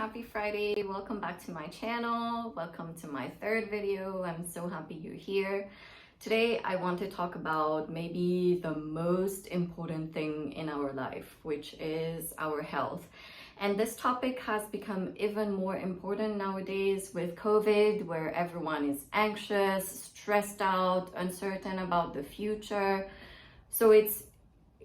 happy Friday. Welcome back to my channel. Welcome to my third video. I'm so happy you're here. Today I want to talk about maybe the most important thing in our life, which is our health. And this topic has become even more important nowadays with COVID, where everyone is anxious, stressed out, uncertain about the future. So it's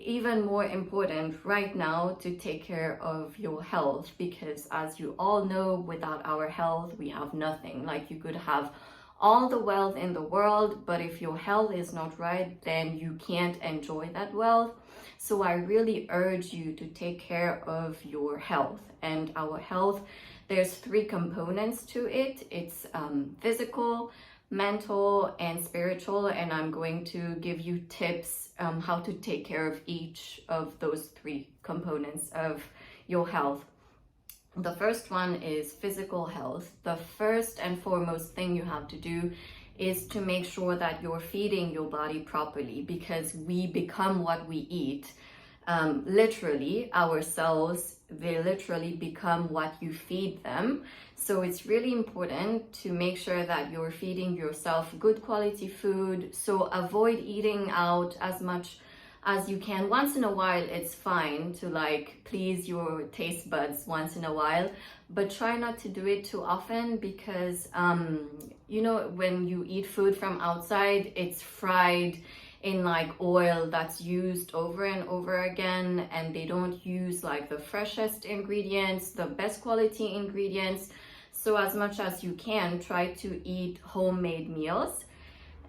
even more important right now to take care of your health, because as you all know, without our health we have nothing. Like, you could have all the wealth in the world, but if your health is not right, then you can't enjoy that wealth. So I really urge you to take care of your health. And our health, there's three components to it. It's physical, mental, and spiritual, and I'm going to give you tips how to take care of each of those three components of your health. The first one is physical health. The first and foremost thing you have to do is to make sure that you're feeding your body properly, because we become what we eat. Literally, our cells, they literally become what you feed them. So it's really important to make sure that you're feeding yourself good quality food. So avoid eating out as much as you can. Once in a while, it's fine to please your taste buds once in a while, but try not to do it too often, because when you eat food from outside, it's fried in oil that's used over and over again, and they don't use the freshest ingredients, the best quality ingredients. So as much as you can, try to eat homemade meals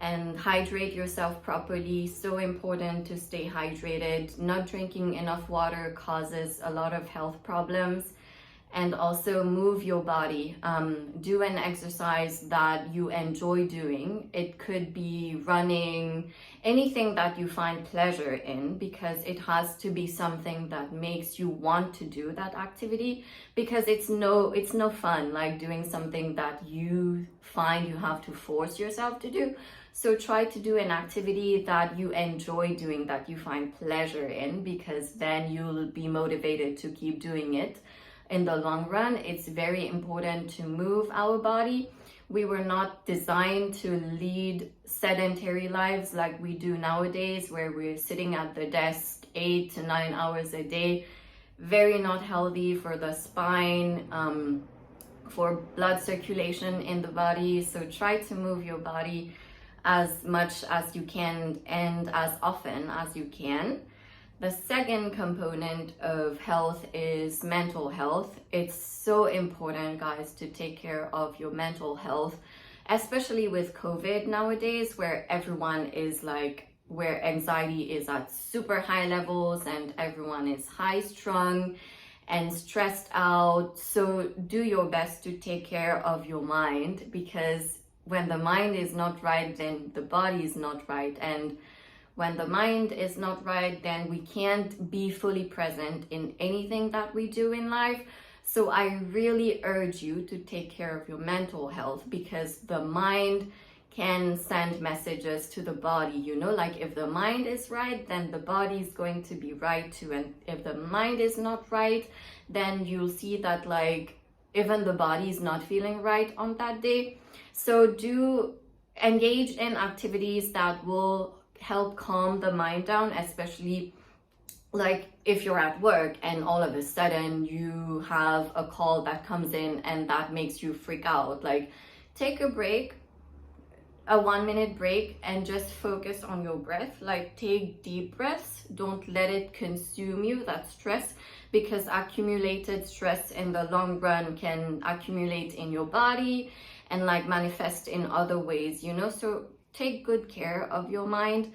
and hydrate yourself properly. So important to stay hydrated. Not drinking enough water causes a lot of health problems. And also move your body. Do an exercise that you enjoy doing. It could be running, anything that you find pleasure in, because it has to be something that makes you want to do that activity, because it's no fun doing something that you find you have to force yourself to do. So try to do an activity that you enjoy doing, that you find pleasure in, because then you'll be motivated to keep doing it. In the long run, it's very important to move our body. We were not designed to lead sedentary lives like we do nowadays, where we're sitting at the desk 8 to 9 hours a day. Very not healthy for the spine, for blood circulation in the body. So try to move your body as much as you can and as often as you can. The second component of health is mental health. It's so important, guys, to take care of your mental health, especially with COVID nowadays, where everyone is where anxiety is at super high levels and everyone is high strung and stressed out. So do your best to take care of your mind, because when the mind is not right, then the body is not right. And when the mind is not right, then we can't be fully present in anything that we do in life. So I really urge you to take care of your mental health, because the mind can send messages to the body, if the mind is right, then the body is going to be right too. And if the mind is not right, then you'll see that even the body is not feeling right on that day. So do engage in activities that will help calm the mind down, especially if you're at work and all of a sudden you have a call that comes in and that makes you freak out. Take a break, a 1-minute break, and just focus on your breath. Take deep breaths. Don't let it consume you, that stress, because accumulated stress in the long run can accumulate in your body and manifest in other ways, So take good care of your mind.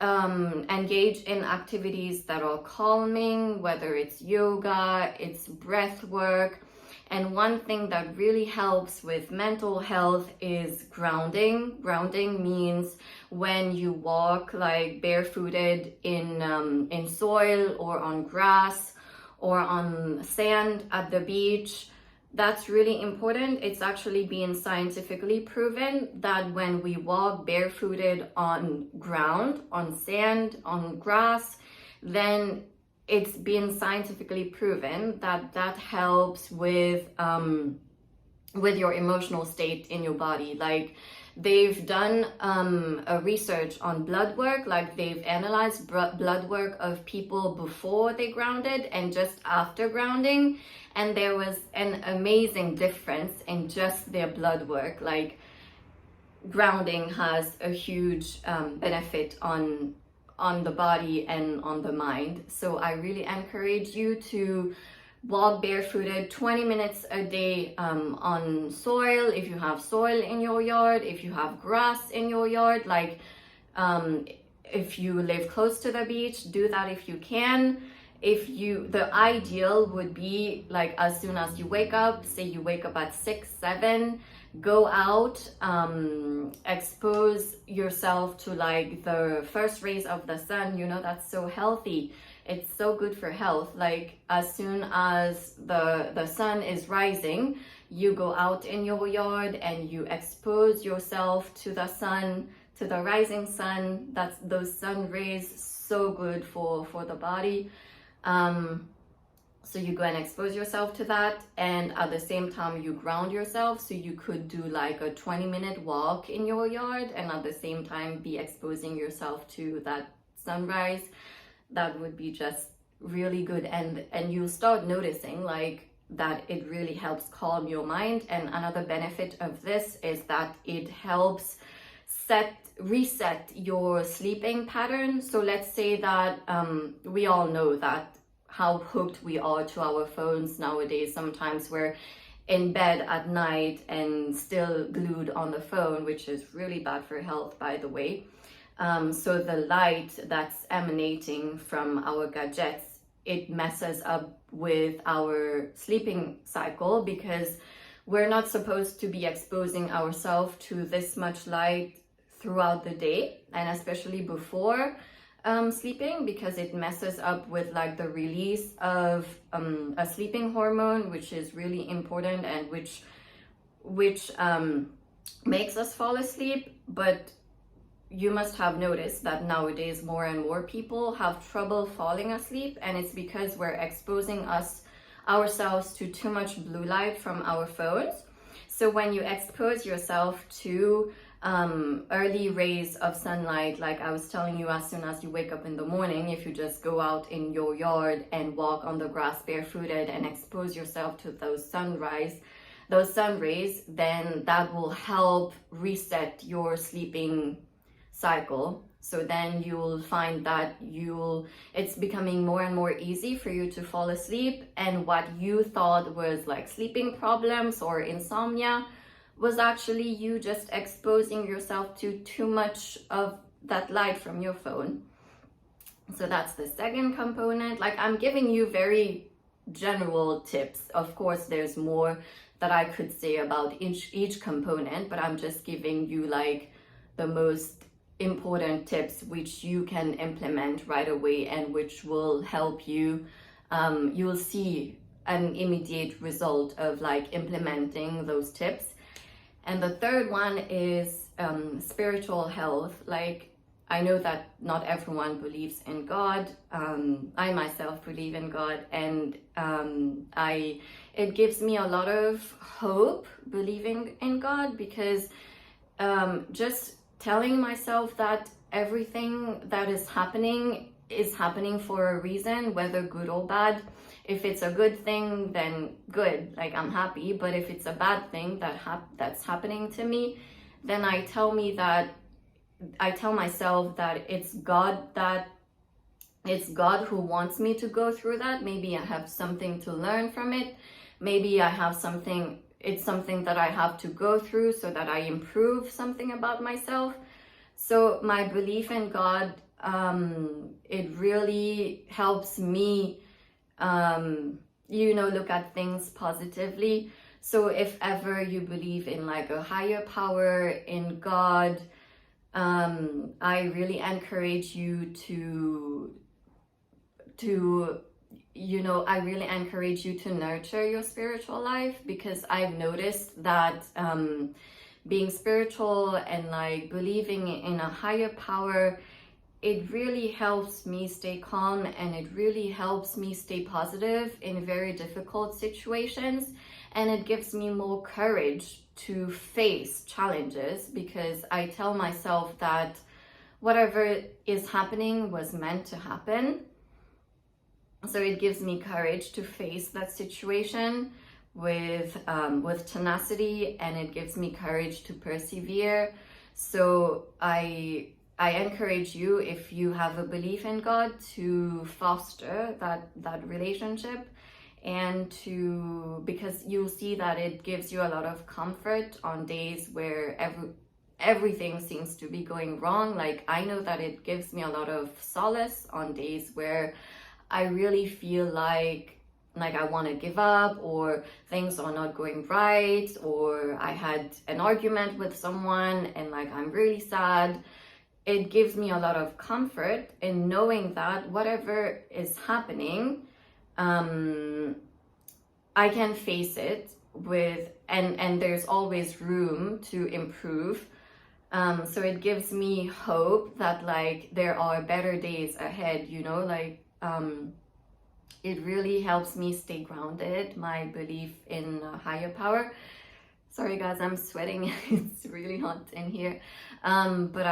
Engage in activities that are calming, whether it's yoga, it's breath work. And one thing that really helps with mental health is grounding. Grounding means when you walk barefooted in soil or on grass or on sand at the beach. That's really important. It's actually been scientifically proven that when we walk barefooted on ground, on sand, on grass, then it's been scientifically proven that that helps with your emotional state in your body. Like, they've done a research on blood work, like they've analyzed blood work of people before they grounded and just after grounding, and there was an amazing difference in just their blood work. Like, grounding has a huge benefit on the body and on the mind. So I really encourage you to walk barefooted 20 minutes a day on soil, if you have soil in your yard, if you have grass in your yard. Like, if you live close to the beach, do that if you can. The ideal would be, like, as soon as you wake up, say you wake up at 6, 7, go out, expose yourself to like the first rays of the sun. You know, that's so healthy. It's so good for health. Like, as soon as the sun is rising, you go out in your yard and you expose yourself to the sun, to the rising sun. That's those sun rays, so good for the body. So you go and expose yourself to that, and at the same time you ground yourself. So you could do like a 20-minute walk in your yard and at the same time be exposing yourself to that sunrise. That would be just really good, and you'll start noticing like that it really helps calm your mind. And another benefit of this is that it helps reset your sleeping pattern. So let's say that we all know that how hooked we are to our phones nowadays. Sometimes we're in bed at night and still glued on the phone, which is really bad for health, by the way. So the light that's emanating from our gadgets, it messes up with our sleeping cycle, because we're not supposed to be exposing ourselves to this much light throughout the day, and especially before sleeping, because it messes up with like the release of a sleeping hormone, which is really important and which makes us fall asleep. But you must have noticed that nowadays more and more people have trouble falling asleep, and it's because we're exposing ourselves to too much blue light from our phones. So when you expose yourself to early rays of sunlight, like I was telling you, as soon as you wake up in the morning, if you just go out in your yard and walk on the grass barefooted and expose yourself to those sun rays, then that will help reset your sleeping cycle. So then you'll find that it's becoming more and more easy for you to fall asleep, and what you thought was like sleeping problems or insomnia was actually you just exposing yourself to too much of that light from your phone. So that's the second component. Like, I'm giving you very general tips. Of course, there's more that I could say about each component, but I'm just giving you like the most important tips which you can implement right away and which will help you. You'll see an immediate result of like implementing those tips. And the third one is spiritual health. Like, I know that not everyone believes in God. I myself believe in God, and it gives me a lot of hope believing in God, because just telling myself that everything that is happening for a reason, whether good or bad. If it's a good thing, then good, like I'm happy. But if it's a bad thing that's happening to me, then I tell myself that it's God who wants me to go through that. Maybe I have something to learn from it. Maybe it's something that I have to go through so that I improve something about myself. So my belief in God, it really helps me look at things positively. So if ever you believe in like a higher power, in God, I really encourage you to nurture your spiritual life, because I've noticed that being spiritual and like believing in a higher power, it really helps me stay calm, and it really helps me stay positive in very difficult situations, and it gives me more courage to face challenges, because I tell myself that whatever is happening was meant to happen. So it gives me courage to face that situation with tenacity, and it gives me courage to persevere. So I encourage you, if you have a belief in God, to foster that relationship, and because you'll see that it gives you a lot of comfort on days where everything seems to be going wrong. Like, I know that it gives me a lot of solace on days where I really feel like I want to give up, or things are not going right, or I had an argument with someone and like I'm really sad. It gives me a lot of comfort in knowing that whatever is happening, I can face it with, and there's always room to improve. So it gives me hope that like there are better days ahead, you know, like it really helps me stay grounded, my belief in a higher power. Sorry guys, I'm sweating. It's really hot in here. But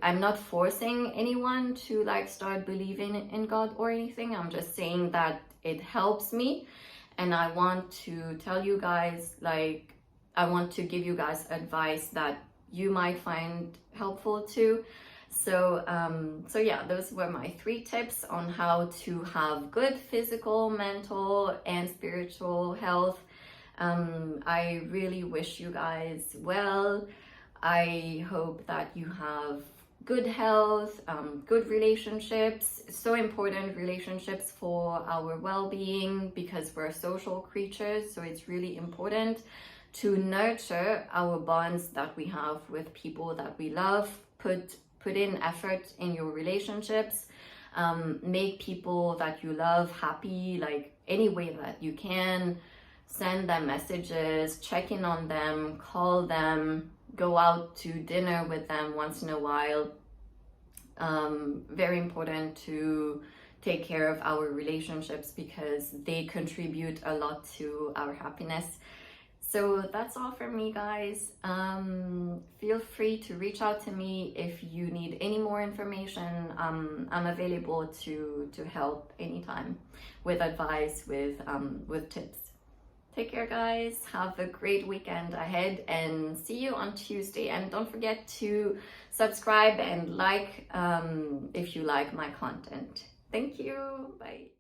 I'm not forcing anyone to like start believing in God or anything. I'm just saying that it helps me, and I want to tell you guys, like, I want to give you guys advice that you might find helpful too. So yeah, those were my 3 tips on how to have good physical, mental, and spiritual health. I really wish you guys well. I hope that you have good health, good relationships. So important, relationships for our well-being, because we're social creatures. So it's really important to nurture our bonds that we have with people that we love. Put in effort in your relationships. Make people that you love happy, like any way that you can. Send them messages, check in on them, call them, go out to dinner with them once in a while. Very important to take care of our relationships, because they contribute a lot to our happiness. So that's all from me, guys. Feel free to reach out to me if you need any more information. I'm available to help anytime with advice, with tips. Take care, guys. Have a great weekend ahead, and see you on Tuesday. And don't forget to subscribe and like if you like my content. Thank you. Bye.